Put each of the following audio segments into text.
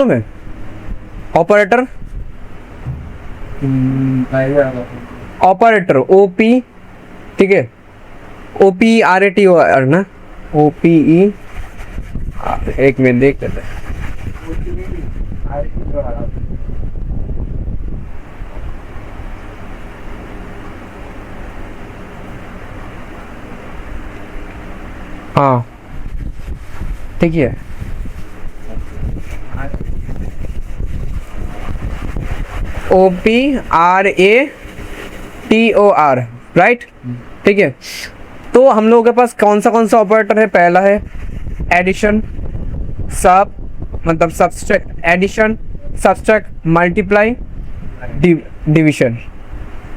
मालूम है operator? Operator OP, ठीक है, OPERATOR ना, OPE, एक मिनट देख लेते हैं। हाँ ठीक है, OPRATOR, राइट, ठीक है। तो हम लोगों के पास कौन सा ऑपरेटर है? पहला है एडिशन, सब मतलब subtract, addition, subtract, multiply, division,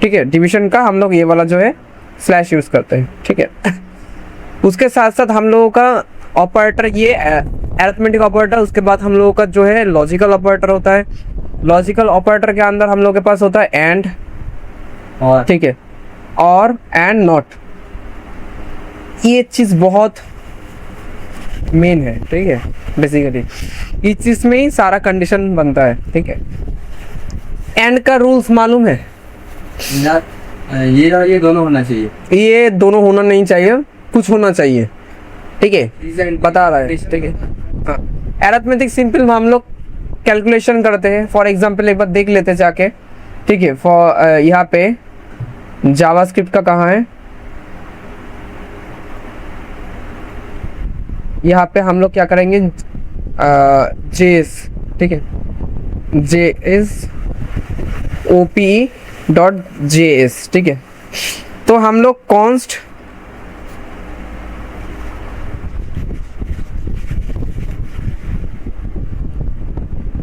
ठीक है। डिवीजन का हम लोग ये वाला जो है स्लैश यूज करते हैं, ठीक है। उसके साथ साथ हम लोगों का ऑपरेटर ये अरिथमेटिक ऑपरेटर, उसके बाद हम लोगों का जो है लॉजिकल ऑपरेटर होता है। लॉजिकल ऑपरेटर के अंदर हम लोगों के पास होता है एंड, ठीक है, और एंड नॉट। ये चीज़ बहुत मेन है, ठीक है। बेसिकली इस चीज़ में ही सारा कंडीशन बनता है, ठीक है। एंड का रूल्स मालूम है? ये दोनों होना चाहिए, ये दोनों होना नहीं चाहिए, कुछ होना चाहिए, ठीक है, बता रहा है, ठीक है। हाँ, अरिथमेटिक सिंपल में हम लोग कैलकुलेशन करते हैं। फॉर एग्जांपल एक बार देख लेते हैं जाके, ठीक है। फॉर यहाँ पे जावास्क्रिप्ट का कहाँ है? यहाँ पे हम लोग क्या करेंगे, JS, ठीक है, JS OPE.js, ठीक है। तो हम लोग const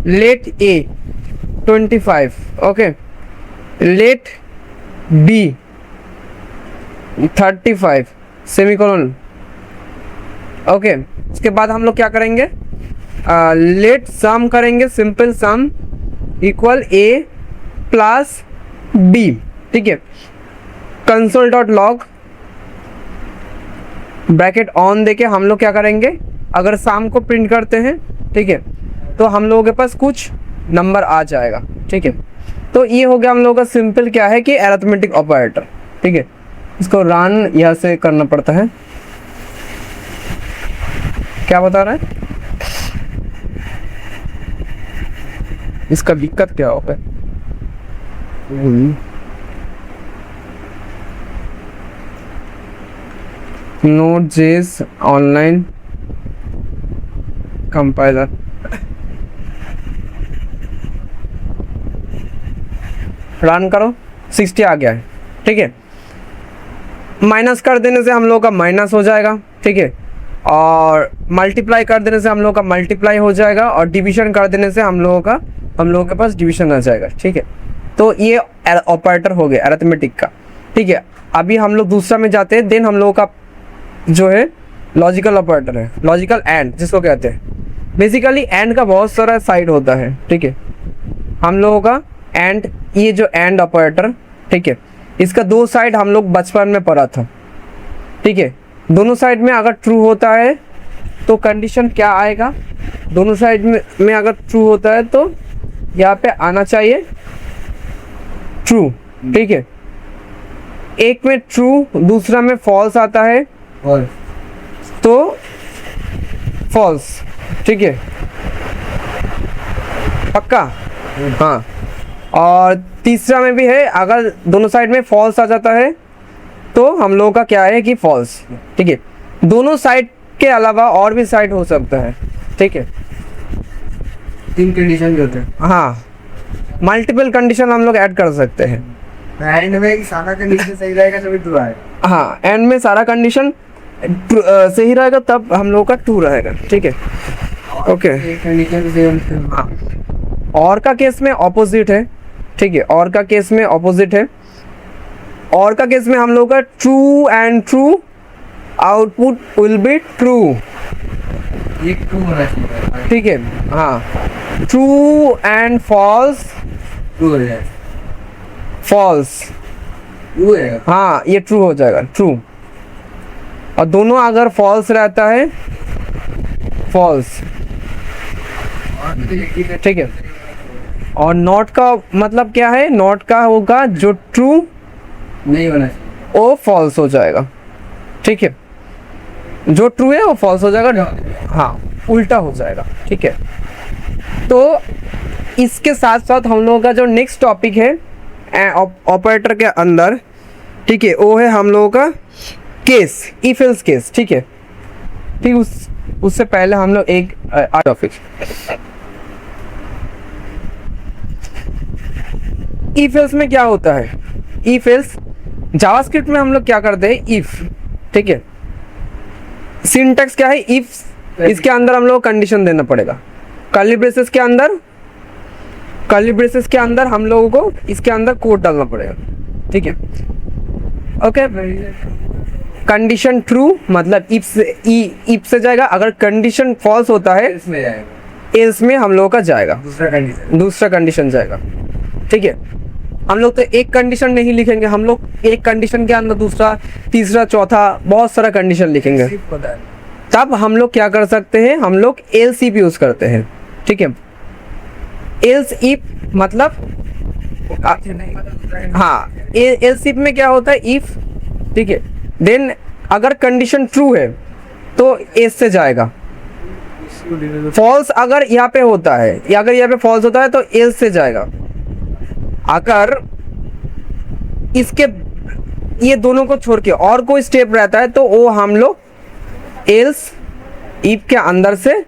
let A 25, okay, let B 35 semicolon, okay. उसके बाद हम लोग क्या करेंगे, लेट सम करेंगे, simple sum equal A plus B, ठीक है। console.log ब्रैकेट ऑन देके हम लोग क्या करेंगे, अगर सम को प्रिंट करते हैं, ठीक है, तो हम लोगों के पास कुछ नंबर आ जाएगा, ठीक है। तो ये हो गया हम लोगों का सिंपल क्या है कि अरिथमेटिक ऑपरेटर, ठीक है। इसको रन यहाँ से करना पड़ता है। क्या बता रहा है इसका दिक्कत क्या होगा? Node.js ऑनलाइन कंपाइलर, रन करो, 60 आ गया है, ठीक है। माइनस कर देने से हम लोग का माइनस हो जाएगा, ठीक है, और मल्टीप्लाई कर देने से हम लोग का मल्टीप्लाई हो जाएगा, और डिवीजन कर देने से हम लोगों के पास डिवीजन आ जाएगा, ठीक है। तो ये ऑपरेटर हो गया अरिथमेटिक का, ठीक है। अभी हम लोग दूसरा में जाते हैं। देन हम लोगों का जो है लॉजिकल ऑपरेटर है, लॉजिकल एंड जिसको कहते हैं। बेसिकली एंड का बहुत सारा साइड होता है, ठीक है। हम लोगों का एंड, ये जो एंड ऑपरेटर, ठीक है, इसका दो साइड हम लोग बचपन में पढ़ा था, ठीक है। दोनों साइड में अगर ट्रू होता है तो कंडीशन क्या आएगा, दोनों साइड में अगर ट्रू होता है तो यहाँ पे आना चाहिए ट्रू, ठीक है। एक में ट्रू, दूसरा में फॉल्स आता है, तो फॉल्स, ठीक है, पक्का, हाँ। और तीसरा में भी है, अगर दोनों साइड में फॉल्स आ जाता है तो हम लोगों का क्या है कि फॉल्स, ठीक है। दोनों साइड के अलावा और भी साइड हो सकता है, ठीक है। 3 कंडीशन भी होते हैं, हाँ, मल्टीपल कंडीशन हम लोग ऐड कर सकते हैं। एंड में सारा कंडीशन सही रहेगा तभी ट्रू आएगा। हाँ, एंड में सारा कंडीशन सही रहेगा तब हम लोग का ट्रू रहेगा, ठीक है, ओके। एक कंडीशन से हाँ, और का केस में ऑपोजिट है, ठीक है। और का केस में ऑपोजिट है। और का केस में हम लोग का true and true, output will be true, ये ट्रू होना चाहिए, ठीक है। हाँ, ट्रू एंड फॉल्स, ट्रू हो जाएगा, फॉल्स, ट्रू है। हाँ, ये ट्रू हो जाएगा, ट्रू। और दोनों अगर फॉल्स रहता है, फॉल्स, ठीक है। और नॉट का मतलब क्या है, नॉट का होगा जो ट्रू नहीं होना चाहिए। वो फॉल्स हो जाएगा, ठीक है, जो ट्रू है वो फॉल्स हो जाएगा, हाँ उल्टा हो जाएगा, ठीक है। तो इसके साथ साथ हम लोगों का जो नेक्स्ट टॉपिक है ऑपरेटर के अंदर, ठीक है, वो है हम लोगों का केस, इफ एल्स केस, ठीक है। ठीक, उससे पहले हम लोग एक टॉपिक इफ एल्स में क्या होता है। इफ एल्स जावास्क्रिप्ट में हम लोग क्या करते हैं, इफ, ठीक है, सिंटैक्स क्या है, इफ, इसके अंदर हम लोग कंडीशन देना पड़ेगा, कर्ली ब्रेसेस के अंदर, कर्ली ब्रेसेस के अंदर हम लोगों को इसके अंदर कोड डालना पड़ेगा, ठीक है। ओके, कंडीशन ट्रू मतलब इफ से जाएगा, अगर कंडीशन फॉल्स होता है इसमें जाएगा, एल्स में हम लोगों का जाएगा, दूसरा कंडीशन जाएगा, ठीक है। हम लोग तो एक कंडीशन नहीं लिखेंगे, हम लोग एक कंडीशन के अंदर दूसरा, तीसरा, चौथा, बहुत सारा कंडीशन लिखेंगे। तब हम लोग क्या कर सकते हैं, हम लोग एल्स इफ यूज करते हैं, ठीक है। एल्स इफ मतलब हाँ, एल्स इफ में क्या होता है, इफ, ठीक है, देन अगर कंडीशन ट्रू है तो एस से जाएगा, फॉल्स अगर यहाँ पे होता है, या अगर यहाँ पे फॉल्स होता है तो एल्स से जाएगा। अगर इसके ये दोनों को छोड़ के और कोई स्टेप रहता है तो वो हम लोग एल्स इफ के अंदर से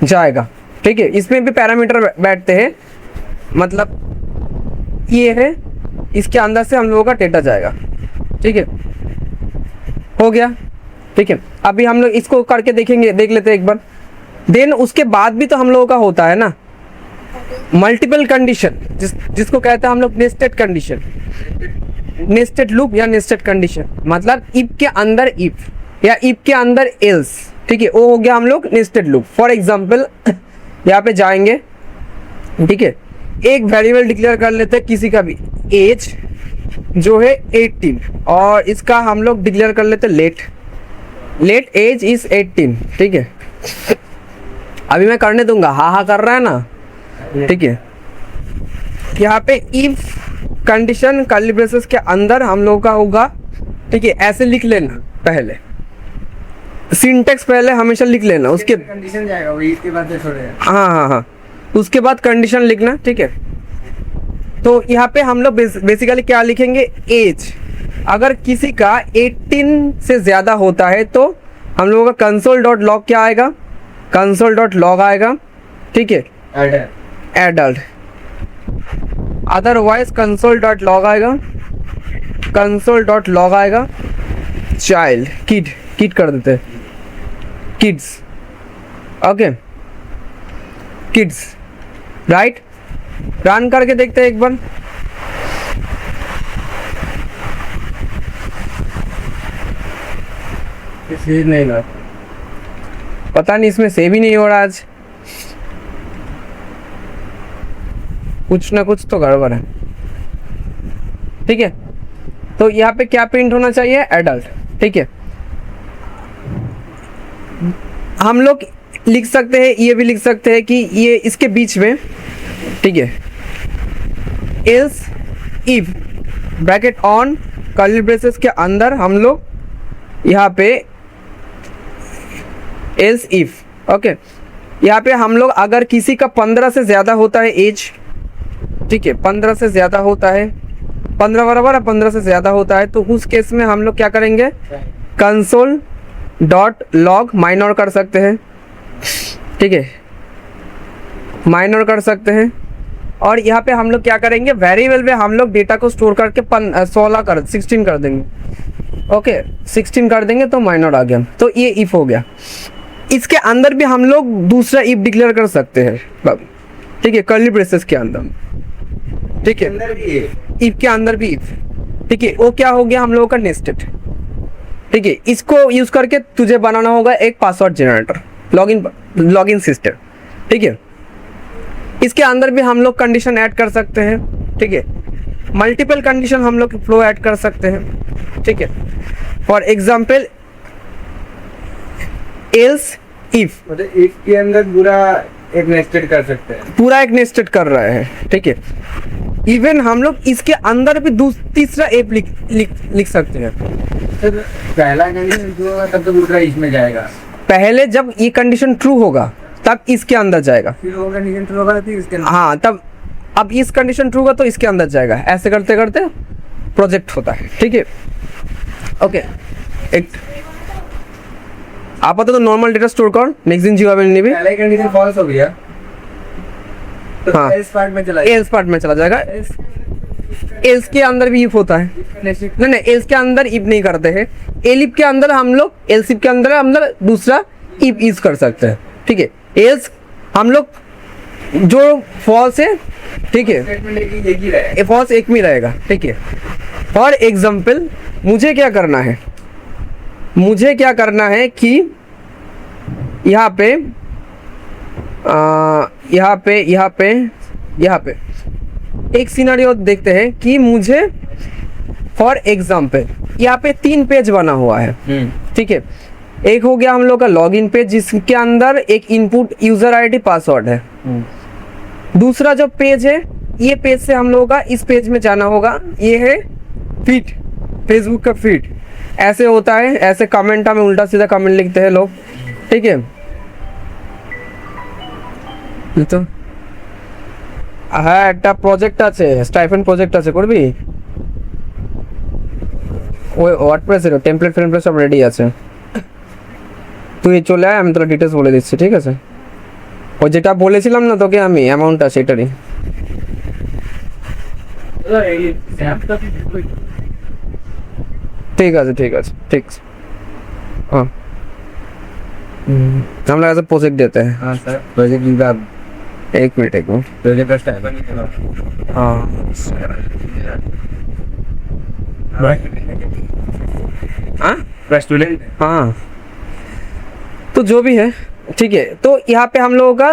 जाएगा, ठीक है। इसमें भी पैरामीटर बैठते हैं, मतलब ये है, इसके अंदर से हम लोगों का डेटा जाएगा, ठीक है, हो गया, ठीक है। अभी हम लोग इसको करके देखेंगे, देख लेते हैं एक बार। देन उसके बाद भी तो हम लोगों का होता है ना मल्टीपल कंडीशन, जिसको कहते हैं हम लोग नेस्टेड कंडीशन, नेस्टेड लूप या नेस्टेड कंडीशन, मतलब इफ के अंदर इफ या इफ के अंदर एल्स, ठीक है, वो हो गया हम लोग नेस्टेड लूप। फॉर एग्जांपल यहाँ पे जाएंगे, ठीक है, एक वेरिएबल डिक्लेयर कर लेते हैं किसी का भी, एज जो है 18, और इसका हम लोग डिक्लेयर कर लेते लेट एज इज 18, ठीक है। अभी मैं करने दूंगा, हाँ कर रहा है ना, ठीक है। यहाँ पे इफ कंडीशन कर्ली ब्रेसेस के अंदर हम लोगों का होगा, ठीक है, ऐसे लिख लेना, पहले सिंटेक्स पहले हमेशा लिख लेना, उसके कंडीशन जाएगा वो इसके बाद छोड़ेगा, हाँ, उसके बाद कंडीशन लिखना, ठीक है। तो यहाँ पे हम लोग बेसिकली क्या लिखेंगे, एज अगर किसी का 18 से ज़्यादा होता है तो हम लोगों का console.log क्या आएगा, console.log आएगा, ठीक है, एडल्ट, अदरवाइज console.log आएगा, console.log आएगा, चाइल्ड, किड कर देते हैं, kids, okay, kids, right. Run करके देखते हैं एक बार। नहीं ना, पता नहीं इसमें सेव ही नहीं हो रहा आज, कुछ ना कुछ तो गड़बड़ है, ठीक है। तो यहाँ पे क्या प्रिंट होना चाहिए, एडल्ट, ठीक है। हम लोग लिख सकते हैं, ये भी लिख सकते हैं कि ये इसके बीच में, ठीक है, else if bracket on curly braces के अंदर हम लोग यहाँ पे एल्स इफ, ओके, यहाँ पे हम लोग अगर किसी का 15 से ज़्यादा होता है एज, ठीक है, 15 से ज़्यादा होता है, 15 बराबर है 15 से ज़्यादा होता है, तो उस केस में हम लोग क्या करेंगे, console.log माइनर कर सकते हैं, ठीक है, माइनर कर सकते हैं। और यहाँ पे हम लोग क्या करेंगे, वेरिएबल में हम लोग डेटा को स्टोर करके 16 कर देंगे, ओके, 16 कर देंगे तो माइनर आ गया, तो ये इफ हो गया। इसके अंदर भी हम लोग दूसरा इफ डिक्लेयर कर सकते हैं, ठीक है, कर्ली ब्रेसेस के अंदर, ठीक है, इफ के अंदर भी इफ, ठीक है, वो क्या हो गया हम लोगों का नेस्टेड, ठीक है। इसको यूज करके तुझे बनाना होगा एक पासवर्ड जनरेटर, लॉगिन सिस्टम, ठीक है। इसके अंदर भी हम लोग कंडीशन ऐड कर सकते हैं, ठीक है, मल्टीपल कंडीशन हम लोग फ्लो ऐड कर सकते हैं, ठीक है। फॉर एग्जाम्पल एल्स इफ, मतलब इफ के अंदर पूरा एक नेस्टेड कर सकते हैं। पूरा एक नेस्टेड कर रहे हैं, ठीक है। इवन हम लोग इसके अंदर भी तीसरा एप लिख सकते हैं। सर पहला कंडीशन ट्रू होगा तब तो दूसरा इसमें जाएगा, पहले जब ये कंडीशन ट्रू होगा तब इसके अंदर जाएगा, फिर वो कंडीशन ट्रू होगा तो इसके अंदर। हाँ तब अब इस कंडीशन ट्रू होगा तो इसके अंदर जाएगा। ऐसे करते करते प्रोजेक्ट होता है, ठीक है। ओके, एक आपातत तो नॉर्मल डेटा स्टोर कर, नेक्स्ट दिन जीवा नहीं भी। पहला कंडीशन फॉल्स हो गया तो हाँ। एल्स पार्ट में चला एल्स पार्ट में चला जाएगा। एल्स के अंदर भी इफ होता है, नहीं नहीं एल्स के अंदर इफ नहीं करते हैं। एलिफ के अंदर हम लोग एल्स इफ के अंदर दूसरा इफ इज कर सकते हैं, ठीक है। एल्स हम लोग जो फॉल्स है, ठीक है, स्टेटमेंट एक ही रहेगा। फॉल्स एक में रहेगा, ठीक है। फॉर एग्जाम्पल मुझे क्या करना है, मुझे क्या करना है कि यहाँ पे एक सिनेरियो देखते हैं कि मुझे फॉर एग्जाम्पल यहाँ पे 3 पेज बना हुआ है, ठीक है। एक हो गया हम लोग का लॉगिन पेज जिसके अंदर एक इनपुट यूजर आईडी पासवर्ड है। दूसरा जो पेज है, ये पेज से हम लोगों का इस पेज में जाना होगा। ये है फीड, फेसबुक का फीड। ऐसे होता है, ऐसे कमेंट में उल्टा सीधा कमेंट लिखते हैं लोग, ठीक है। तो হ্যাঁ একটা প্রজেক্ট আছে, স্টাইফেন প্রজেক্ট আছে, করবি? ওই ওয়ার্ডপ্রেসের টেমপ্লেট ফ্রেমপ্লেট সব রেডি আছে, তুই চলে আয়, আমি তোর ডিটেলস বলে দিচ্ছি, ঠিক আছে। ওই যেটা বলেছিলাম না তোকে আমি অ্যামাউন্টটা সেটারই। ঠিক আছে ঠিক আছে ঠিক আছে। हाँ हम लोग ऐसा प्रोजेक्ट देते हैं। हाँ सर, प्रोजेक्ट विभाग। एक मिनट प्रोजेक्ट का स्टाइपेंड हाँ हाँ स्टूडेंट। हाँ तो जो भी है, ठीक है। तो यहाँ पे हम लोगों का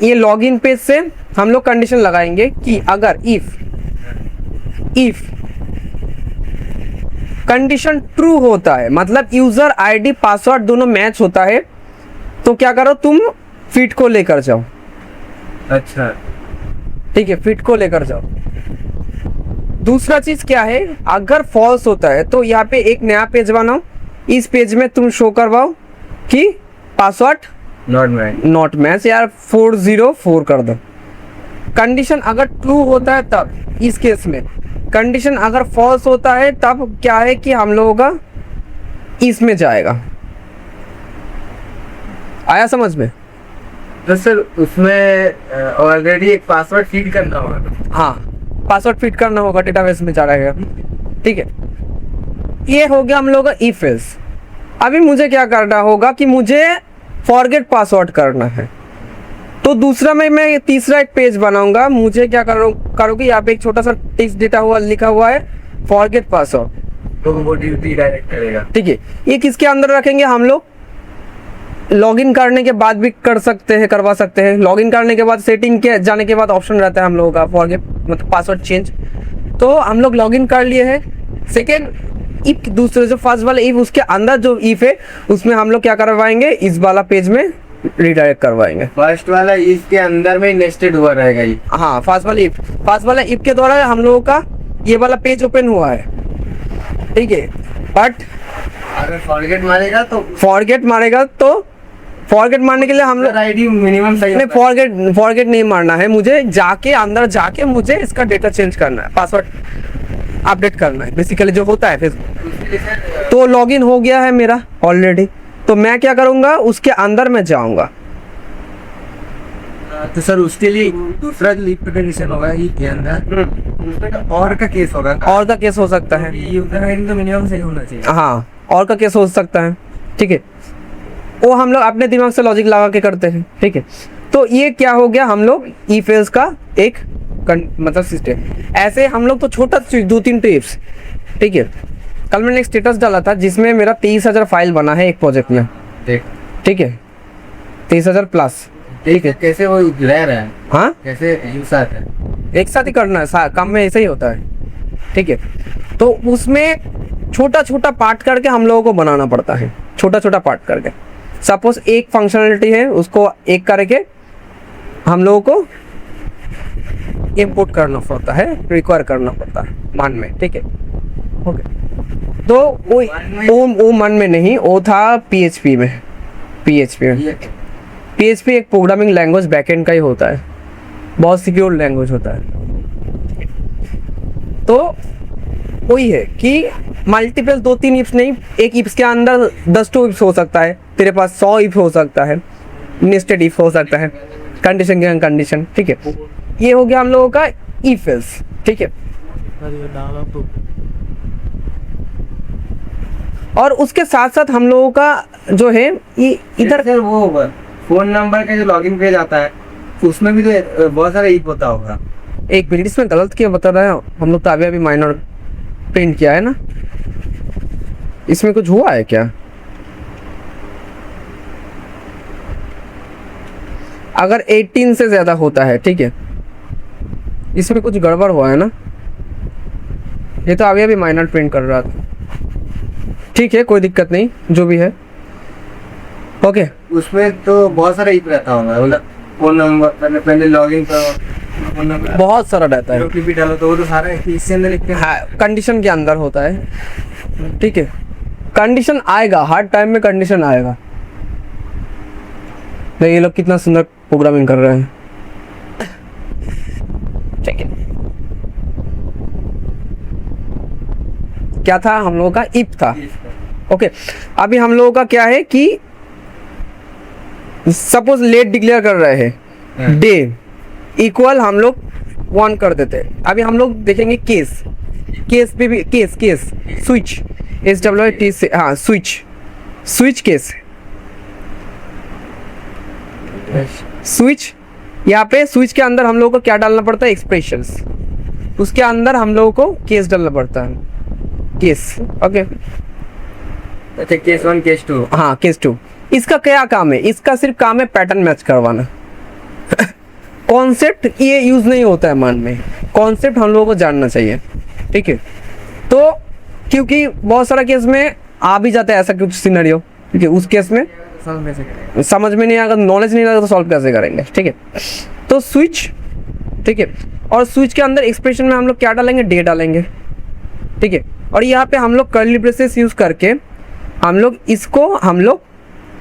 ये लॉगिन पेज से हम लोग कंडीशन लगाएंगे कि अगर इफ कंडीशन ट्रू होता है, मतलब यूजर आईडी पासवर्ड दोनों मैच होता है, तो क्या करो तुम फीड को लेकर जाओ। अच्छा ठीक है, फीड को लेकर जाओ। दूसरा चीज क्या है, अगर फॉल्स होता है तो यहाँ पे एक नया पेज बनाओ। इस पेज में तुम शो करवाओ कि पासवर्ड नॉट मैच या 404 कर दो। कंडीशन अगर ट्रू होता है तब, इस केस में कंडीशन अगर फॉल्स होता है तब क्या है कि हम लोगों का इसमें जाएगा। आया समझ में? तो सर उसमें ऑलरेडी एक पासवर्ड फीड करना होगा। हाँ, पासवर्ड फिट करना होगा, डेटाबेस में जा रहेगा, ठीक है। ये हो गया हम लोग का इफ एल्स। अभी मुझे क्या करना होगा कि मुझे फॉरगेट पासवर्ड करना है, तो दूसरा में मैं तीसरा एक पेज बनाऊंगा। मुझे क्या करोगे, यहाँ पे एक छोटा सा टेक्स्ट डेटा हुआ लिखा हुआ है फॉरगेट पासवर्ड, तो वो डायरेक्ट करेगा, ठीक है। ये किसके अंदर रखेंगे हम लोग? लॉगिन करने के बाद भी कर सकते हैं, करवा सकते हैं। लॉगिन करने के बाद सेटिंग के जाने के बाद ऑप्शन रहता है हम लोगों का फॉरगेट मतलब पासवर्ड चेंज। तो हम लोग लॉगिन कर लिए हैं। सेकेंड इफ, दूसरे जो फर्स्ट वाला इफ, उसके अंदर जो इफ है उसमें हम लोग क्या करवाएंगे, इस वाला पेज में रिडायरेक्ट करवाएंगे। फर्स्ट वाला इसके अंदर में नेस्टेड हुआ रहेगा ये। हाँ, फर्स्ट वाला इफ के द्वारा हम लोगों का ये वाला पेज ओपन हुआ है, ठीक है। बट अगर फॉरगेट मारेगा तो फॉरगेट मारने के लिए हम लोग आईडी मिनिमम सही नहीं, फॉरगेट नहीं मारना है। मुझे अंदर जाके मुझे इसका डेटा चेंज करना है, पासवर्ड अपडेट करना है, बेसिकली जो होता है फेसबुक। तो लॉगिन हो गया है मेरा ऑलरेडी, तो मैं क्या करूंगा, उसके अंदर मैं जाऊंगा। तो सर उसके लिए दूसरा जो लीप कंडीशन होगा ये के अंदर उसमें तो और का केस होगा। और का केस हो सकता है, यूजर आईडी तो मिनिमम सही होना चाहिए। हाँ, और का केस हो सकता है, ठीक है। वो हम लोग अपने दिमाग से लॉजिक लगा के करते हैं, ठीक है। तो ये क्या हो गया, हम लोग इफ एल्स का एक मतलब सिस्टम। ऐसे हम लोग तो छोटा 2-3 टिप्स, ठीक है। कल मैंने एक स्टेटस डाला था जिसमें मेरा 23,000 फाइल बना है एक प्रोजेक्ट में, ठीक है, 23,000 प्लस, ठीक है। कैसे वो रह रहा है, हाँ कैसे एक साथ है, एक साथ ही करना है, काम में ऐसे ही होता है, ठीक है। तो उसमें छोटा छोटा पार्ट करके हम लोगों को बनाना पड़ता है, छोटा छोटा पार्ट करके। सपोज एक फंक्शनलिटी है, उसको एक करके हम लोगों को इंपोर्ट करना पड़ता है, रिक्वायर करना पड़ता है मान में, ठीक है। ओके, तो वो मान में नहीं, वो था PHP में। PHP एक प्रोग्रामिंग लैंग्वेज बैकएंड का ही होता है, बहुत सिक्योर लैंग्वेज होता है। तो वही है कि मल्टीपल 2-3 इफ्स नहीं, एक इफ्स के अंदर 10 टू इफ्स हो सकता है, तेरे पास 100 इफ हो सकता है, नेस्टेड इफ हो सकता है, कंडीशन के कंडीशन, ठीक है। ये हो गया हम लोगों का इफ एल्स, ठीक है। और उसके साथ साथ हम लोगों का जो है ये इधर सर वो फोन नंबर का जो लॉगिन पेज आता है उसमें भी तो बहुत सारा इफ होता होगा। एक मिनट, इसमें गलत क्या बता रहे हैं हम लोग, तो अभी माइनर प्रिंट किया है ना, इसमें कुछ हुआ है क्या? अगर 18 से ज्यादा होता है, ठीक है, इसमें कुछ गड़बड़ हुआ है ना, ये तो अभी माइनर प्रिंट कर रहा था, ठीक है, कोई दिक्कत नहीं, जो भी है। ओके, उसमें तो बहुत सारा इफ रहता होगा, मतलब फोन नंबर पहले लॉगिन करो, फोन नंबर बहुत सारा रहता है, OTP डालो, तो वो तो सारा इसके अंदर लिखते हैं। हाँ, कंडीशन के अंदर होता है, ठीक है। कंडीशन आएगा, हर टाइम में कंडीशन आएगा। नहीं, ये लोग कितना सुंदर प्रोग्रामिंग कर रहे हैं, ठीक है। क्या था हम लोगों का? इफ था। ओके, अभी हम लोगों का क्या है कि सपोज लेट डिक्लेयर कर रहे हैं, डे इक्वल हम लोग 1 कर देते हैं। अभी हम लोग देखेंगे केस पे भी, केस स्विच, SWIT से, हाँ स्विच केस, स्विच। यहाँ पे स्विच के अंदर हम लोग को क्या डालना पड़ता है? एक्सप्रेशंस। उसके अंदर हम लोगों को केस डालना पड़ता है, केस। ओके, अच्छा, केस 1 केस 2। हाँ, केस 2। इसका क्या काम है? इसका सिर्फ काम है पैटर्न मैच करवाना। कॉन्सेप्ट ये यूज नहीं होता है मान में, कॉन्सेप्ट हम लोगों को जानना चाहिए, ठीक है। तो क्योंकि बहुत सारा केस में आ भी जाता है ऐसा कुछ सिनेरियो, ठीक है, उस केस में समझ में नहीं आएगा, नॉलेज नहीं लगा तो सॉल्व कैसे करेंगे, ठीक है। तो स्विच, ठीक है, और स्विच के अंदर एक्सप्रेशन में हम लोग क्या डालेंगे? डे डालेंगे, ठीक है। और यहाँ पे हम लोग कर्ली ब्रेसेस यूज करके हम लोग इसको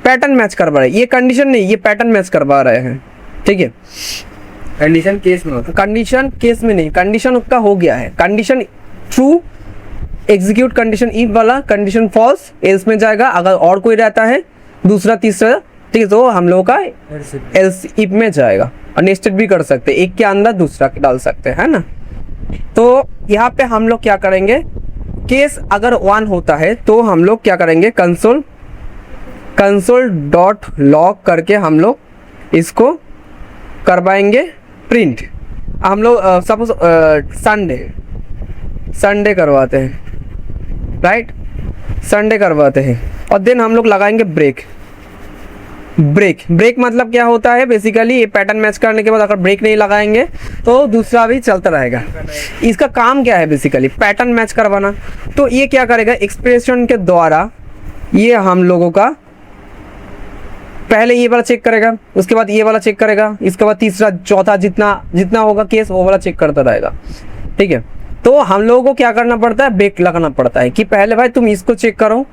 पैटर्न मैच करवा रहे हैं। ये कंडीशन नहीं, ये पैटर्न मैच करवा रहे हैं, ठीक है। कंडीशन केस में होता है, कंडीशन केस में नहीं, कंडीशन उसका हो गया है। Condition true execute condition if वाला, कंडीशन फॉल्स एल्स में जाएगा। अगर और कोई रहता है दूसरा तीसरा, ठीक है, तो हम लोगों का एल्स इफ में जाएगा। और नेस्टेड भी कर सकते हैं, एक के अंदर दूसरा डाल सकते हैं, है ना। तो यहाँ पे हम लोग क्या करेंगे? केस अगर 1 होता है तो हम लोग क्या करेंगे? कंसोल डॉट लॉग करके हम लोग इसको करवाएंगे प्रिंट। हम लोग सपोज संडे करवाते हैं, राइट, संडे करवाते हैं, और देन हम लोग लगाएंगे ब्रेक मतलब क्या होता है? बेसिकली ये पैटर्न मैच करने के बाद अगर ब्रेक नहीं लगाएंगे तो दूसरा भी चलता रहेगा। इसका काम क्या है? बेसिकली पैटर्न मैच करवाना। तो ये क्या करेगा? एक्सप्रेशन के द्वारा ये हम लोगों का पहले ये वाला चेक करेगा, उसके बाद ये वाला चेक करेगा, इसके बाद तीसरा चौथा, जितना होगा केस वो वाला चेक करता रहेगा, ठीक है। तो हम लोगों को क्या करना पड़ता है? ब्रेक लगाना पड़ता है कि पहले भाई तुम इसको चेक करो,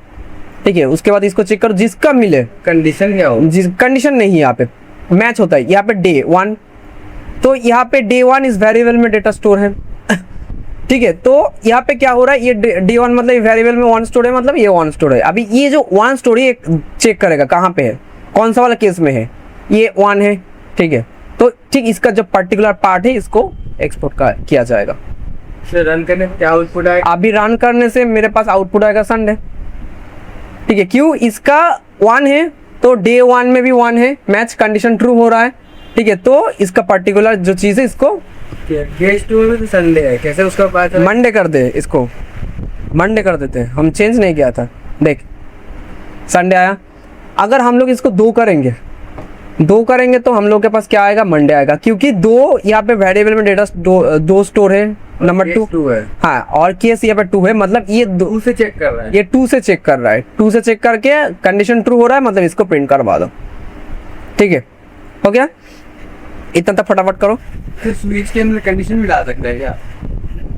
ठीक है, उसके बाद इसको चेक करो, जिसका मिले। कंडीशन क्या हो? जिस कंडीशन नहीं, यहाँ पे मैच होता है। यहाँ पे डे 1, तो यहाँ पे डे 1 इस वेरिएबल में डेटा स्टोर है, ठीक है। तो यहाँ पे क्या हो रहा है? ये डे 1 मतलब वेरिएबल में 1 स्टोर है, मतलब ये 1 स्टोर है। अभी ये जो 1 स्टोर है चेक करेगा कहाँ पे है, कौन सा वाला केस में है, ये 1 है, ठीक है। तो ठीक इसका जो पर्टिकुलर पार्ट है इसको एक्सपोर्ट किया जाएगा। रन करने क्या आउटपुट आएगा? अभी रन करने से मेरे पास आउटपुट आएगा संडे, ठीक है। क्यों? इसका 1 है तो डे 1 में भी 1 है, मैच कंडीशन ट्रू हो रहा है, ठीक है। तो इसका पर्टिकुलर जो चीज़ है इसको केस 2 में तो संडे है, कैसे उसका बात है? मंडे कर दे, इसको मंडे कर देते हैं, हम चेंज नहीं किया था। देख संडे आया, अगर हम लोग इसको 2 करेंगे तो हम लोग के पास क्या आएगा? मंडे आएगा, क्योंकि 2 यहाँ पे वेरिएबल में डेटा 2 स्टोर है, नंबर 2 है, हाँ, और केस यहाँ पे 2 है, मतलब ये 2 से चेक कर रहा है, ये 2 से चेक कर रहा है, 2 से चेक करके कंडीशन ट्रू हो रहा है, मतलब इसको प्रिंट करवा दो, ठीक है, हो गया। इतना तक फटाफट करो। तो स्विच के अंदर कंडीशन भी डाल सकते हैं क्या?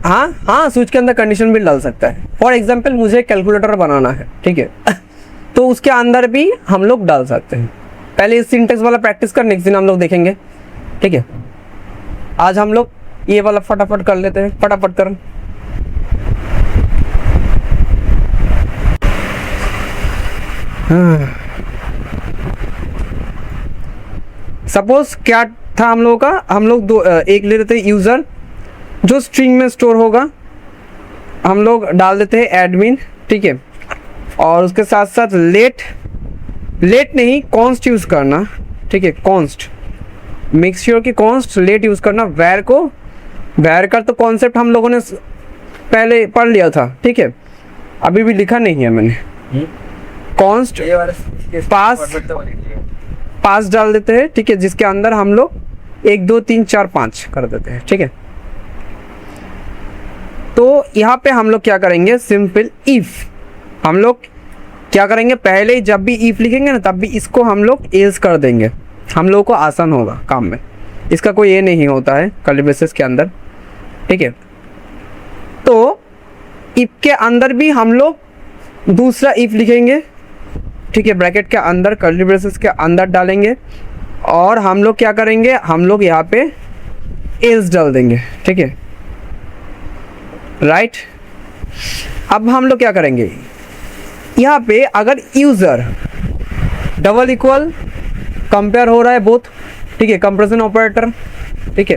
हाँ हाँ, स्विच के अंदर कंडीशन भी डाल सकता है। फॉर एग्जाम्पल मुझे कैलकुलेटर बनाना है, ठीक है, तो उसके अंदर भी हम लोग डाल सकते हैं। पहले इस सिंटेक्स वाला प्रैक्टिस कर, नेक्स्ट दिन हम लोग देखेंगे, ठीक है। आज हम लोग ये वाला फटाफट कर लेते हैं, फटाफट कर। सपोज क्या था हम लोगों का, हम लोग एक ले लेते हैं यूजर जो स्ट्रिंग में स्टोर होगा, हम लोग डाल देते हैं एडमिन, ठीक है, और उसके साथ साथ लेट नहीं कॉन्स्ट यूज करना, ठीक है, कॉन्स्ट, मेक श्योर कि कॉन्स्ट लेट यूज करना। वैर का तो कॉन्सेप्ट हम लोगों ने पहले पढ़ लिया था, ठीक है, अभी भी लिखा नहीं है मैंने। कॉन्स्ट पास डाल देते हैं, ठीक है, जिसके अंदर हम लोग 1 2 3 4 5 कर देते हैं, ठीक है। तो यहाँ पे हम लोग क्या करेंगे, सिंपल इफ हम लोग क्या करेंगे, पहले जब भी इफ लिखेंगे ना तब भी इसको हम लोग एल्स कर देंगे, हम लोगों को आसान होगा काम में। इसका कोई ये नहीं होता है कर्ली ब्रेसेस के अंदर, ठीक है। तो इफ के अंदर भी हम लोग दूसरा इफ लिखेंगे, ठीक है, ब्रैकेट के अंदर कर्ली ब्रेसेस के अंदर डालेंगे, और हम लोग क्या करेंगे, हम लोग यहाँ पे एल्स डाल देंगे, ठीक है, राइट। अब हम लोग क्या करेंगे, यहाँ पे अगर यूजर डबल इक्वल कंपेयर हो रहा है बोथ, ठीक है, कंपैरिजन ऑपरेटर, ठीक है,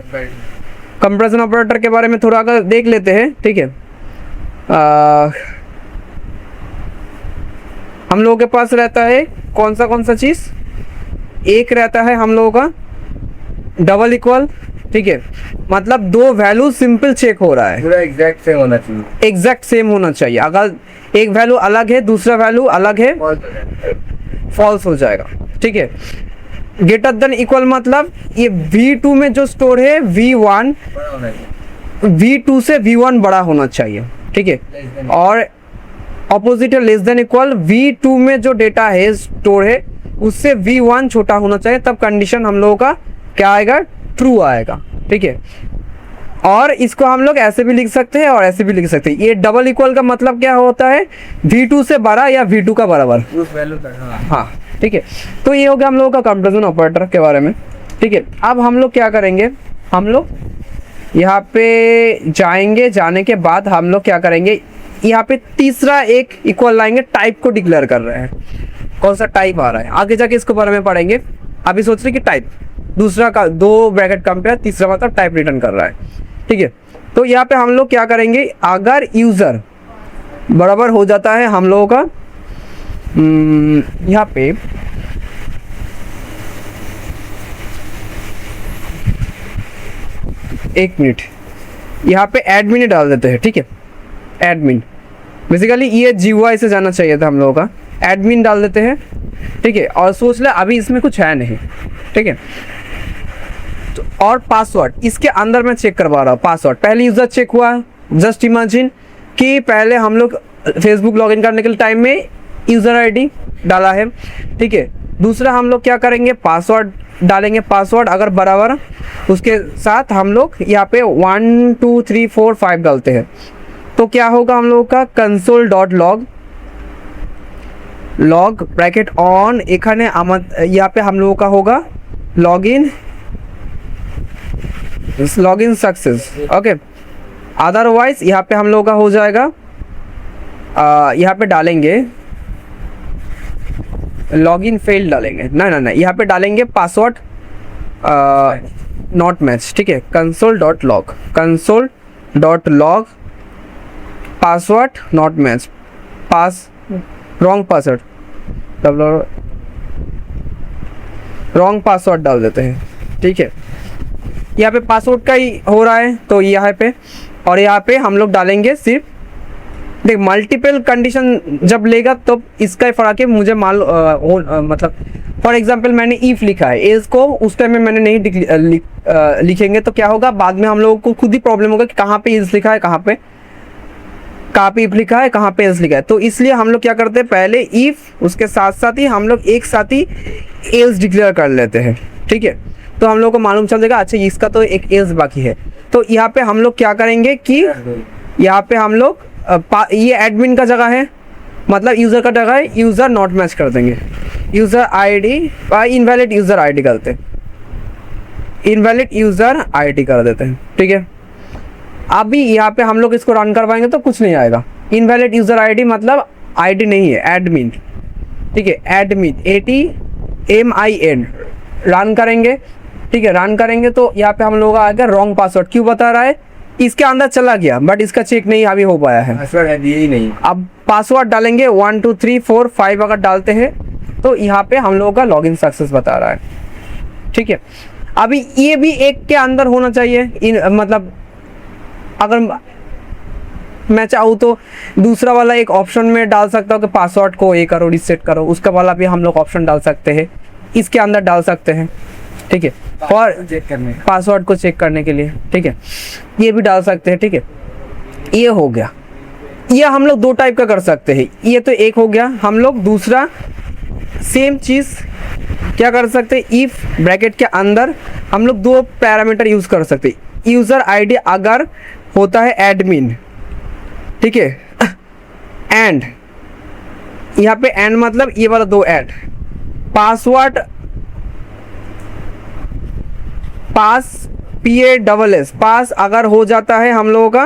कंपैरिजन ऑपरेटर के बारे में थोड़ा अगर देख लेते हैं, ठीक है। हम लोगों के पास रहता है कौन सा चीज़, एक रहता है हम लोगों का डबल इक्वल, ठीक है, मतलब दो वैल्यू सिंपल चेक हो रहा है, पूरा एग्जैक्ट सेम होना चाहिए, एग्जैक्ट सेम होना चाहिए। अगर एक वैल्यू अलग है दूसरा वैल्यू अलग है, फॉल्स हो जाएगा, ठीक है। ग्रेटर देन इक्वल मतलब ये V2 में जो स्टोर है V1 V2 से V1 बड़ा होना चाहिए, ठीक है, और ऑपोजिट है लेस देन इक्वल, V2 में जो डेटा है स्टोर है उससे V1 छोटा होना चाहिए, तब कंडीशन हम लोगों का क्या आएगा, ट्रू आएगा, ठीक है। और इसको हम लोग ऐसे भी लिख सकते हैं और ऐसे भी लिख सकते हैं। ये डबल इक्वल का मतलब क्या होता है, V2 से बड़ा या V2 का बराबर, उस वैल्यू तक, हाँ, ठीक है। तो ये हो गया हम लोगों का कंपैरिजन ऑपरेटर के बारे में, ठीक है। अब हम लोग क्या करेंगे, हम लोग यहाँ पे जाएंगे, जाने के बाद हम लोग क्या करेंगे, यहाँ पे तीसरा एक इक्वल लाएंगे, टाइप को डिक्लेयर कर रहे हैं, कौन सा टाइप आ रहा है, आगे जाके इसके बारे में पढ़ेंगे। अभी सोच रहे कि टाइप दूसरा का 2 ब्रैकेट कंपेयर, तीसरा मतलब टाइप रिटर्न कर रहा है, ठीक है। तो यहाँ पे हम लोग क्या करेंगे, अगर यूजर बराबर हो जाता है हम लोगों का, यहाँ पे एक मिनट, यहाँ पे एडमिन डाल देते हैं, ठीक है, एडमिन, बेसिकली ये GUI से जाना चाहिए था हम लोगों का, एडमिन डाल देते हैं, ठीक है। और सोच ले अभी इसमें कुछ है नहीं, ठीक है। तो और पासवर्ड इसके अंदर मैं चेक करवा रहा हूँ, पासवर्ड पहले यूजर चेक हुआ, जस्ट इमेजिन कि पहले हम लोग फेसबुक लॉगिन करने के टाइम में यूजर आईडी डाला है, ठीक है। दूसरा हम लोग क्या करेंगे, पासवर्ड डालेंगे, पासवर्ड अगर बराबर उसके साथ हम लोग यहाँ पे 1 2 3 4 5 डालते हैं, तो क्या होगा हम लोगों का console.log लॉग ब्रैकेट ऑन, एखाने यहाँ पे हम लोगों का होगा लॉगिन सक्सेस, ओके। अदरवाइज यहाँ पे हम लोगों का हो जाएगा, यहाँ पे डालेंगे लॉगिन फेल डालेंगे, ना यहाँ पे डालेंगे पासवर्ड नॉट मैच, ठीक है, console.log password not match, wrong password, wrong password डाल देते हैं, ठीक है। यहाँ पे पासवर्ड का ही हो रहा है तो यहाँ पे, और यहाँ पे हम लोग डालेंगे सिर्फ, देख मल्टीपल कंडीशन जब लेगा तो इसका ही फर्क है, मुझे मतलब फॉर एग्जांपल मैंने इफ लिखा है, एज को उस टाइम में मैंने नहीं लिखेंगे तो क्या होगा, बाद में हम लोगों को खुद ही प्रॉब्लम होगा कि कहाँ पे इज लिखा है, कहाँ पे इफ लिखा है, कहाँ पे एल्स लिखा है। तो इसलिए हम लोग क्या करते हैं, पहले इफ उसके साथ साथ ही हम लोग एक साथ ही एल्स डिक्लेयर कर लेते हैं, ठीक है। तो हम लोग को मालूम चल जाएगा अच्छा इसका तो एक एल्स बाकी है। तो यहाँ पे हम लोग क्या करेंगे कि यहाँ पे हम लोग ये एडमिन का जगह है, मतलब यूज़र का जगह है, यूज़र नॉट मैच कर देंगे, user ID invalid user ID करते हैं, इनवैलिड यूज़र आईडी कर देते हैं, ठीक है। अभी यहाँ पे हम लोग इसको रन करवाएंगे तो कुछ नहीं आएगा, इनवैलिड यूज़र आईडी मतलब आईडी नहीं है, एडमिन, ठीक है, एडमिन ADMIN रन करेंगे, ठीक है। रन करेंगे तो यहाँ पे हम लोग आ गया रॉन्ग पासवर्ड, क्यों बता रहा है, इसके अंदर चला गया बट इसका चेक नहीं अभी हो पाया है, पासवर्ड दिए ही नहीं। अब पासवर्ड डालेंगे 1 2 3 4 5 अगर डालते हैं तो यहाँ पे हम लोगों का लॉगिन सक्सेस बता रहा है, ठीक है। अभी ये भी एक के अंदर होना चाहिए, मतलब अगर मैं चाहूँ तो दूसरा वाला एक ऑप्शन में डाल सकता हूँ कि पासवर्ड को ये करो रिसेट करो, उसका वाला भी हम लोग ऑप्शन डाल सकते हैं, इसके अंदर डाल सकते हैं, ठीक है, और चेक करने पासवर्ड को चेक करने के लिए, ठीक है, ये भी डाल सकते हैं, ठीक है। ये हो गया, ये हम लोग दो टाइप का कर सकते हैं, ये तो एक हो गया। हम लोग दूसरा सेम चीज़ क्या कर सकते हैं, इफ ब्रैकेट के अंदर हम लोग दो पैरामीटर यूज़ कर सकते हैं। यूज़र आईडी अगर होता है एडमिन, ठीक है, एंड यहाँ पे एंड मतलब ये वाला दो एंड, पासवर्ड PASS पास अगर हो जाता है हम लोगों का,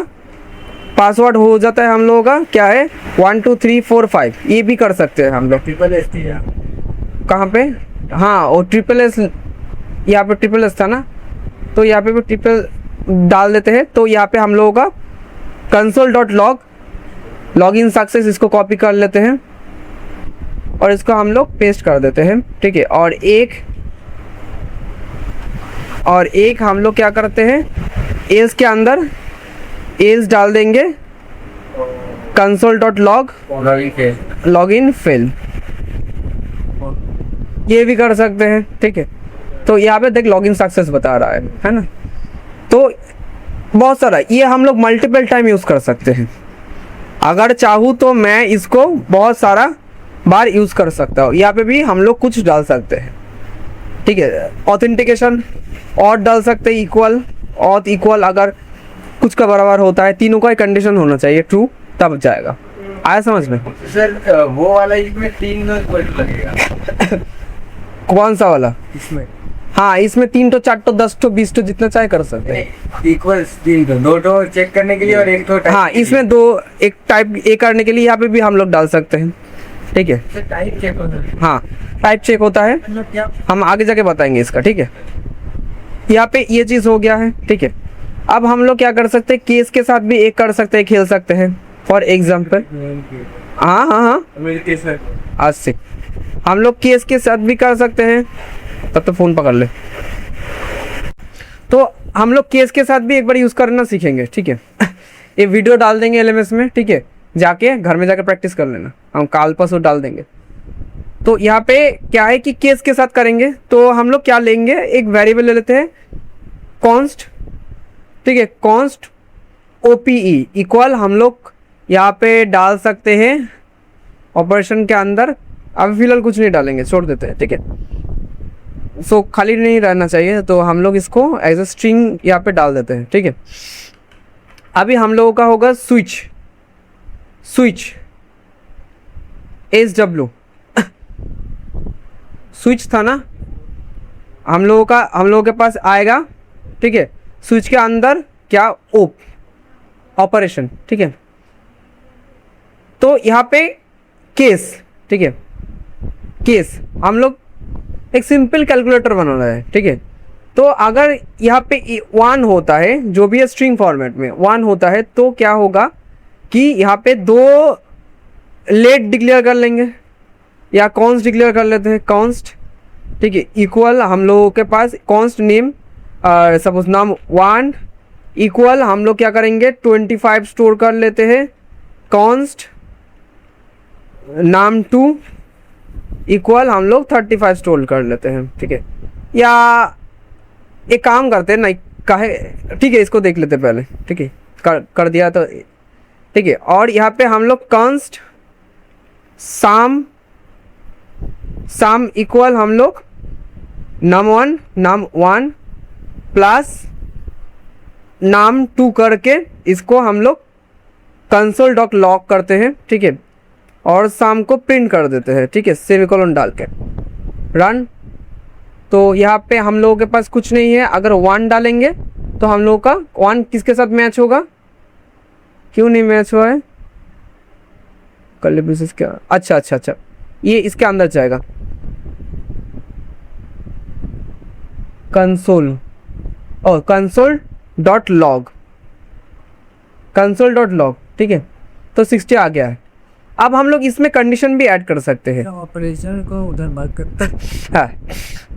पासवर्ड हो जाता है हम लोगों का क्या है 1 2 3 4 5, ये भी कर सकते हैं हम लोग। SSS थी कहाँ पे, हाँ वो SSS, यहाँ पे SSS था ना, तो यहाँ पे भी ट्रिपल डाल देते हैं। तो यहाँ पे हम लोगों का console.log लॉगिन सक्सेस, इसको कॉपी कर लेते हैं और इसको हम लोग पेस्ट कर देते हैं, ठीक है। और एक हम लोग क्या करते हैं, एल्स के अंदर एल्स डाल देंगे console.log लॉगिन फेल, ये भी कर सकते हैं, ठीक है। तो यहाँ पे देख लॉगिन सक्सेस बता रहा है ना। तो बहुत सारा ये हम लोग मल्टीपल टाइम यूज़ कर सकते हैं, अगर चाहूँ तो मैं इसको बहुत सारा बार यूज़ कर सकता हूँ। यहाँ पे भी हम लोग कुछ डाल सकते हैं, ठीक है, ऑथेंटिकेशन और डाल सकते हैं, इक्वल ऑथ इक्वल अगर कुछ का बराबर होता है, तीनों का कंडीशन होना चाहिए ट्रू, तब जाएगा। आया समझ में सर? वो वाला इसमें 3 लगेगा कौन सा वाला? इसमें हाँ, इसमें 3 तो 4 तो 10 तो 20 तो जितना चाहे कर सकते हैं। इक्वल्स 3 तो 2 तो चेक करने के लिए और 1 तो हाँ, इसमें दो, एक टाइप ए करने के लिए यहाँ पे भी हम लोग डाल सकते हैं, ठीक है। टाइप चेक होता है, हाँ टाइप चेक होता है, मतलब क्या? हम आगे जाके बताएंगे इसका, ठीक है। यहाँ पे ये चीज़ हो गया है, ठीक है। अब हम लोग क्या कर सकते हैं, केस के साथ भी एक कर सकते हैं, खेल सकते हैं। फॉर एग्जाम्पल, हाँ हाँ हाँ, आज से हम लोग केस के साथ भी कर सकते हैं। तब तो फ़ोन पकड़ ले। तो हम लोग केस के साथ भी एक बार यूज़ करना सीखेंगे, ठीक है। ये वीडियो डाल देंगे LMS में, ठीक है, जाके घर में जाके प्रैक्टिस कर लेना, हम काल परसों डाल देंगे। तो यहाँ पे क्या है कि केस के साथ करेंगे तो हम लोग क्या लेंगे, एक वेरिएबल ले लेते हैं कॉन्स्ट, ठीक है, कॉन्स्ट OPE इक्वल हम लोग यहाँ पे डाल सकते हैं ऑपरेशन के अंदर। अभी फिलहाल कुछ नहीं डालेंगे, छोड़ देते हैं, ठीक है। सो खाली नहीं रहना चाहिए, तो हम लोग इसको एज अ स्ट्रिंग यहाँ पे डाल देते हैं, ठीक है। अभी हम लोगों का होगा स्विच SW स्विच था ना हम लोगों के पास आएगा, ठीक है। स्विच के अंदर क्या ऑपरेशन, ठीक है। तो यहाँ पे केस, ठीक है, केस हम लोग एक सिंपल कैलकुलेटर बनाना है, ठीक है। तो अगर यहाँ पे 1 होता है, जो भी है स्ट्रिंग फॉर्मेट में 1 होता है, तो क्या होगा कि यहाँ पे 2 लेट डिक्लेयर कर लेंगे या कॉन्स्ट डिक्लेयर कर लेते हैं, कॉन्स्ट, ठीक है, इक्वल हम लोगों के पास कॉन्स्ट नेम सपोज नाम 1 इक्वल हम लोग क्या करेंगे 25 स्टोर कर लेते हैं, कॉन्स्ट नाम 2 इक्वल हम लोग 35 स्टोर कर लेते हैं, ठीक है। या एक काम करते हैं ना, काहे, ठीक है, इसको देख लेते पहले, ठीक है, कर दिया तो ठीक है। और यहाँ पे हम लोग कॉन्स्ट साम इक्वल हम लोग num1 प्लस num2 करके इसको हम लोग कंसोल डॉट लॉग करते हैं, ठीक है, और शाम को प्रिंट कर देते हैं, ठीक है, सेमीकोलन डाल के रन। तो यहाँ पे हम लोगों के पास कुछ नहीं है। अगर 1 डालेंगे तो हम लोगों का 1 किसके साथ मैच होगा, क्यों नहीं मैच हुआ है, कर्ली ब्रेसेस क्या, अच्छा, ये इसके अंदर जाएगा, कंसोल और कंसोल डॉट लॉग, ठीक है। तो 60 आ गया है। अब हम लोग इसमें कंडीशन भी ऐड कर सकते हैं, ऑपरेशन को उधर मार्क करता है। हाँ,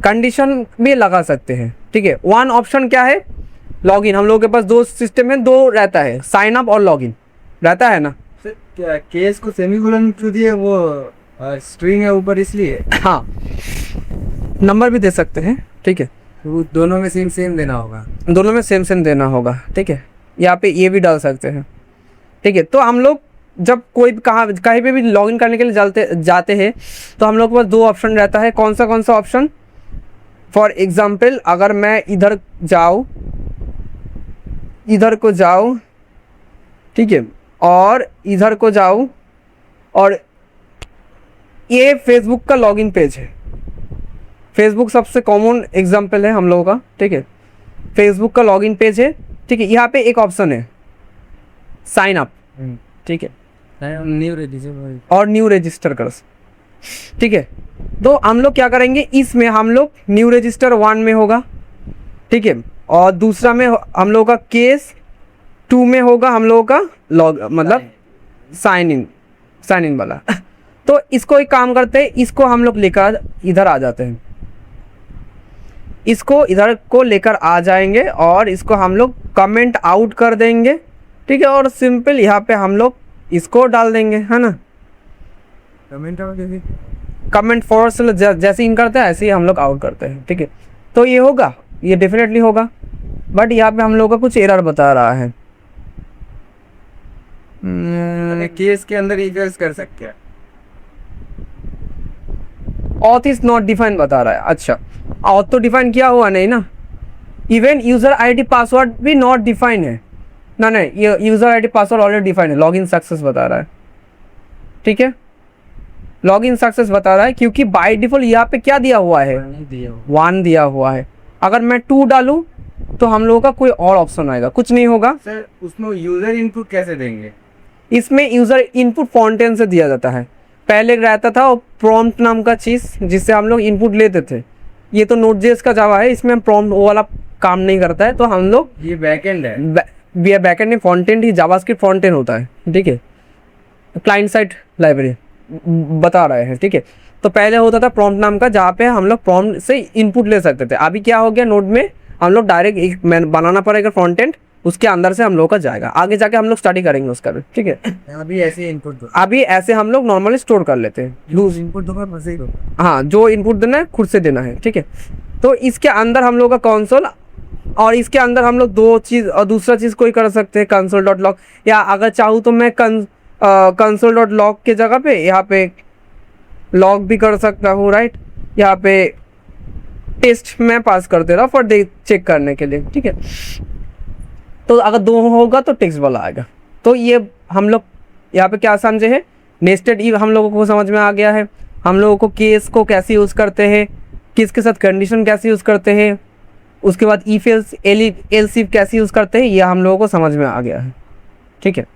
कंडीशन भी लगा सकते हैं, ठीक है। 1 ऑप्शन क्या है, लॉगिन। हम लोगों के पास 2 सिस्टम है, 2 रहता है, साइन अप और लॉगिन रहता है ना। क्या केस को सेमीकोलन क्यों दिए, वो स्ट्रिंग है ऊपर इसलिए। हाँ, नंबर भी दे सकते हैं, ठीक है, वो दोनों में सेम देना होगा, दोनों में सेम देना होगा, ठीक है। यहाँ पे ये भी डाल सकते हैं, ठीक है। तो हम लोग जब कोई कहीं पे भी लॉगिन करने के लिए जाते हैं तो हम लोग के पास 2 ऑप्शन रहता है। कौन सा ऑप्शन, फॉर एग्जाम्पल अगर मैं इधर को जाऊँ, ठीक है, और इधर को जाऊँ, और ये फेसबुक का लॉगिन पेज है। फेसबुक सबसे कॉमन एग्जाम्पल है हम लोगों का, ठीक है। फेसबुक का लॉगिन पेज है, ठीक है। यहाँ पे एक ऑप्शन है साइन अप, ठीक है, न्यू रजिस्टर कर, ठीक है। तो हम लोग क्या करेंगे, इसमें हम लोग न्यू रजिस्टर 1 में होगा, ठीक है, और दूसरा में हम लोगों का केस 2 में होगा हम लोगों का लॉग, मतलब साइन इन वाला। तो इसको एक काम करते हैं, इसको हम लोग लेकर इधर आ जाते हैं, इसको इधर को लेकर आ जाएंगे और इसको हम लोग कमेंट आउट कर देंगे, ठीक है, और सिंपल यहाँ पे हम लोग इसको डाल देंगे, है ना। कमेंट फॉरवर्ड से जैसे इन करते हैं ऐसे ही हम लोग आउट करते हैं, ठीक है। तो ये होगा, ये डेफिनेटली होगा, बट यहाँ पे हम लोग का कुछ एरर बता रहा है। केस के अंदर यूज कर सकते हैं, ऑथ इज नॉट डिफाइन बता रहा है। अच्छा, ऑथ तो डिफाइन किया हुआ नहीं ना। इवन यूजर आईडी पासवर्ड भी नॉट डिफाइन है ना, नहीं, ये user ID password already define है। लॉगिन सक्सेस बता रहा है, ठीक है, लॉगिन सक्सेस बता रहा है, क्योंकि बाय डिफॉल्ट यहाँ पे क्या दिया हुआ है, 1 दिया हुआ है। अगर मैं 2 डालूं तो हम लोगों का कोई और ऑप्शन आएगा, कुछ नहीं होगा। सर उसमें यूजर इनपुट कैसे देंगे, इसमें यूजर इनपुट फाउंटेन से दिया जाता है। पहले रहता था प्रॉम्प्ट नाम का चीज़, जिससे हम लोग इनपुट लेते थे। ये तो नोड.जेएस का जावा है, इसमें प्रॉम्प्ट वो वाला काम नहीं करता है। तो हम लोग, ये बैकएंड है, बैकएंड में फ्रंट-एंड ही जावास्क्रिप्ट फ्रंट-एंड होता है, ठीक है, क्लाइंट साइड लाइब्रेरी बता रहे हैं, ठीक है। तो पहले होता था प्रॉम्प्ट नाम का, जहाँ पे हम लोग प्रॉम्प्ट से इनपुट ले सकते थे। अभी क्या हो गया, नोड में हम लोग डायरेक्ट एक बनाना पड़ेगा फ्रंट-एंड, उसके अंदर से हम लोग का जाएगा। आगे जाके हम लोग स्टडी करेंगे उसका भी, ठीक है। अभी ऐसे इनपुट दो, अभी ऐसे हम लोग नॉर्मली स्टोर कर लेते हैं, लूज इनपुट दूंगा बस ही दो। हाँ, जो इनपुट देना है खुद से देना है, ठीक है। तो इसके अंदर हम लोग का कंसोल, और इसके अंदर हम लोग 2 चीज़ और दूसरा चीज़ कोई कर सकते हैं, कंसोल डॉट लॉग, या अगर चाहूँ तो मैं कंसोल डॉट लॉग के जगह पे यहाँ पे लॉग भी कर सकता हूँ, राइट। यहाँ पे टेस्ट में पास कर दे रहा फॉर चेक करने के लिए, ठीक है। तो अगर 2 होगा तो टेक्स्ट वाला आएगा। तो ये हम लोग यहाँ पे क्या समझे हैं, नेस्टेड इफ हम लोगों को समझ में आ गया है। हम लोगों को केस को कैसे यूज़ करते हैं, किसके साथ कंडीशन कैसे यूज़ करते हैं, उसके बाद इफ एल्स इफ कैसे यूज़ करते हैं, ये हम लोगों को समझ में आ गया है, ठीक है।